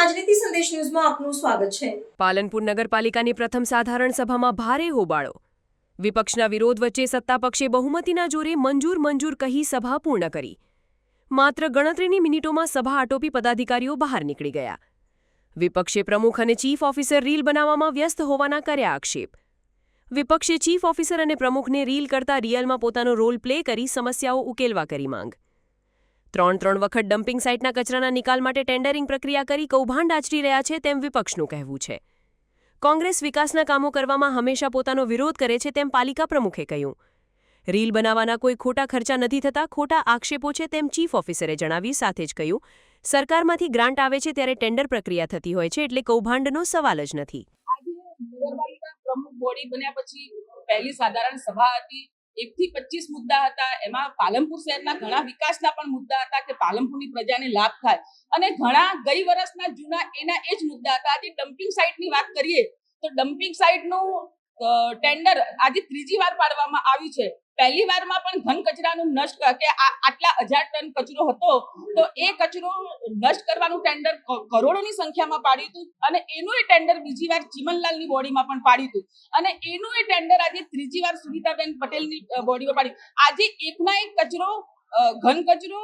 રાજનીતિ સંદેશ ન્યૂઝમાં આપનું સ્વાગત છે। પાલનપુર નગરપાલિકાની પ્રથમ સાધારણ સભામાં ભારે હોબાળો। વિપક્ષના વિરોધ વચ્ચે સત્તાપક્ષે બહુમતીના જોરે મંજૂર કહી સભા પૂર્ણ કરી। માત્ર ગણતરીની મિનિટોમાં સભા આટોપી પદાધિકારીઓ બહાર નીકળી ગયા। વિપક્ષે પ્રમુખ અને ચીફ ઓફિસર રીલ બનાવવામાં વ્યસ્ત હોવાના કર્યા આક્ષેપ। વિપક્ષે ચીફ ઓફિસર અને પ્રમુખને રીલ કરતા રિયલમાં પોતાનો રોલ પ્લે કરી સમસ્યાઓ ઉકેલવા કરી માંગ। ત્રણ વખત ડમ્પિંગ સાઇટના કચરાના નિકાલ માટે ટેન્ડરિંગ પ્રક્રિયા કરી કૌભાંડ આચરી રહ્યા છે તેમ વિપક્ષનું કહેવું છે। કોંગ્રેસ વિકાસના કામો કરવામાં હંમેશા પોતાનો વિરોધ કરે છે તેમ પાલિકા પ્રમુખે કહ્યું। રીલ બનાવવાના કોઈ ખોટા ખર્ચા નથી થતા, ખોટા આક્ષેપો છે તેમ ચીફ ઓફિસરે જણાવી। સાથે જ કહ્યું, સરકારમાંથી ગ્રાન્ટ આવે છે ત્યારે ટેન્ડર પ્રક્રિયા થતી હોય છે એટલે કૌભાંડનો સવાલ જ નથી। આજે નગરપાલિકા પ્રમુખ બોડી બન્યા પછી પહેલી સાધારણ સભા હતી। 1 થી 25 મુદ્દા હતા। એમાં પાલનપુર શહેરના ઘણા વિકાસના પણ મુદ્દા હતા કે પાલનપુરની પ્રજાને લાભ થાય, અને ઘણા ગઈ વર્ષના જૂના એના એ જ મુદ્દા હતા। આજે ડમ્પિંગ સાઇટની વાત કરીએ તો ડમ્પિંગ સાઇટનું ટેન્ડર આજે ત્રીજી વાર પાડવામાં આવ્યું છે। પહેલી વારમાં પણ ઘન કચરાનું નષ્ટ કે આટલા 1000 ટન કચરો હતો તો એ કચરો નષ્ટ કરવાનું ટેન્ડર કરોડોની સંખ્યામાં પાડ્યું હતું, અને એનું એ ટેન્ડર બીજી વાર ચીમનલાલની બોડીમાં પણ પાડ્યું હતું, અને એનું એ ટેન્ડર આજે ત્રીજી વાર સુનીતાબેન પટેલની બોડીમાં પાડ્યું। આજે એકના એક કચરો ઘન કચરો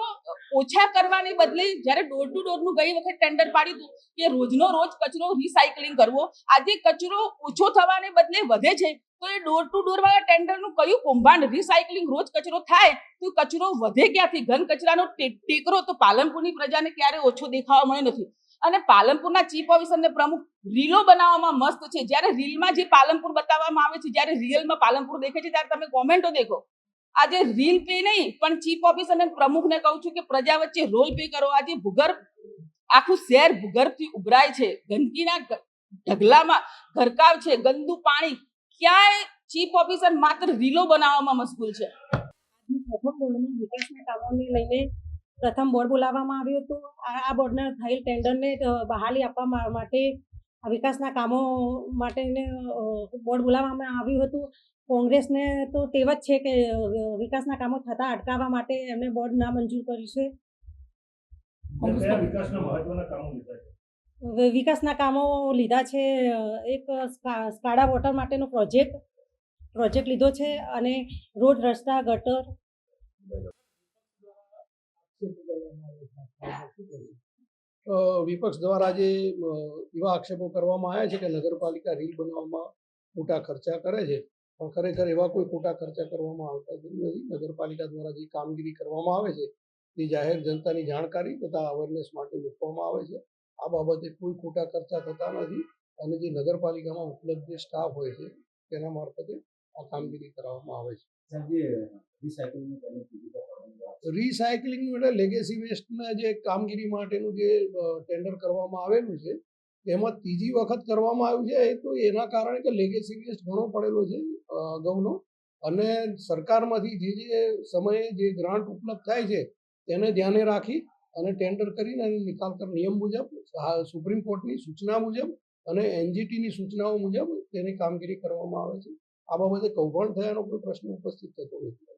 ઓછા કરવાને બદલે જ્યારે ડોર ટુ ડોરનું ગઈ વખત ટેન્ડર પાડ્યું હતું કે રોજનો રોજ કચરો રિસાયકલિંગ કરવો, આજે કચરો ઓછો થવાને બદલે વધે છે તો એ ડોર ટુ ડોર વાળા ટેન્ડરનું કયું કૌભાંડ? રિસાયકલિંગ રોજ કચરો થાય તો કચરો વધે ક્યાંથી? ઘન કચરાનો ટેકરો તો પાલનપુરની પ્રજાને ક્યારે ઓછો દેખાવા મળ્યો નથી। અને પાલનપુરના ચીફ ઓફિસર ને પ્રમુખ રીલો બનાવવામાં મસ્ત છે। જ્યારે રીલમાં જે પાલનપુર બતાવવામાં આવે છે, જ્યારે રિયલમાં પાલનપુર દેખે છે ત્યારે તમે કોમેન્ટો દેખો। આજે રીલ પે નહીં પણ ચીફ ઓફિસર અને પ્રમુખને કહું છું કે પ્રજા વચ્ચે રોલ પ્લે કરો। આજે ભૂગર્ભ આખું શહેર ભૂગર્ભથી ઉભરાય છે, ગંદકીના ઢગલામાં ગરકાવ છે, ગંદુ પાણી, ક્યાંય ચીફ ઓફિસર માત્ર રીલો બનાવવામાં મશગુલ છે। પ્રથમ બોર્ડમાં વિકાસના કામોને લઈને પ્રથમ બોર્ડ બોલાવવામાં આવ્યું હતું। આ બોર્ડના થયેલ ટેન્ડરને બહાલી આપવા માટે વિકાસના કામો માટેને બોર્ડ બોલાવવામાં આવ્યું હતું। કોંગ્રેસને તો ટેવ જ છે કે વિકાસના કામો થતા અટકાવવા માટે એમને બોર્ડ નામંજૂર કર્યું છે। વિકાસના કામો લીધા છે। એક સ્કાડા વોટર માટેનો પ્રોજેક્ટ લીધો છે, અને રોડ, રસ્તા, ગટર। વિપક્ષ દ્વારા જે એવા આક્ષેપો કરવામાં આવ્યા છે કે નગરપાલિકા રીલ બનાવવામાં મોટા ખર્ચા કરે છે, પણ ખરેખર એવા કોઈ ખોટા ખર્ચા કરવામાં આવતા નથી। નગરપાલિકા દ્વારા જે કામગીરી કરવામાં આવે છે તે જાહેર જનતાની જાણકારી તથા અવેરનેસ માટે મૂકવામાં આવે છે। આ બાબતે કોઈ ખોટા ખર્ચા થતા નથી, અને જે નગરપાલિકામાં ઉપલબ્ધ જે સ્ટાફ હોય છે તેના મારફતે આ કામગીરી કરવામાં આવે છે। રિસાયકલિંગનું એટલે લેગેસી વેસ્ટના જે કામગીરી માટેનું જે ટેન્ડર કરવામાં આવેલું છે તેમાં ત્રીજી વખત કરવામાં આવ્યું છે, એ તો એના કારણે કે લેગેસી વેસ્ટ ઘણો પડેલો છે અગાઉનો, અને સરકારમાંથી જે સમયે જે ગ્રાન્ટ ઉપલબ્ધ થાય છે તેને ધ્યાને રાખી અને ટેન્ડર કરીને નિકાલ કર નિયમ મુજબ, સુપ્રીમ કોર્ટની સૂચના મુજબ અને એનજીટીની સૂચનાઓ મુજબ તેની કામગીરી કરવામાં આવે છે। આ બાબતે કૌભાંડ થયાનો કોઈ પ્રશ્ન ઉપસ્થિત થતો નથી।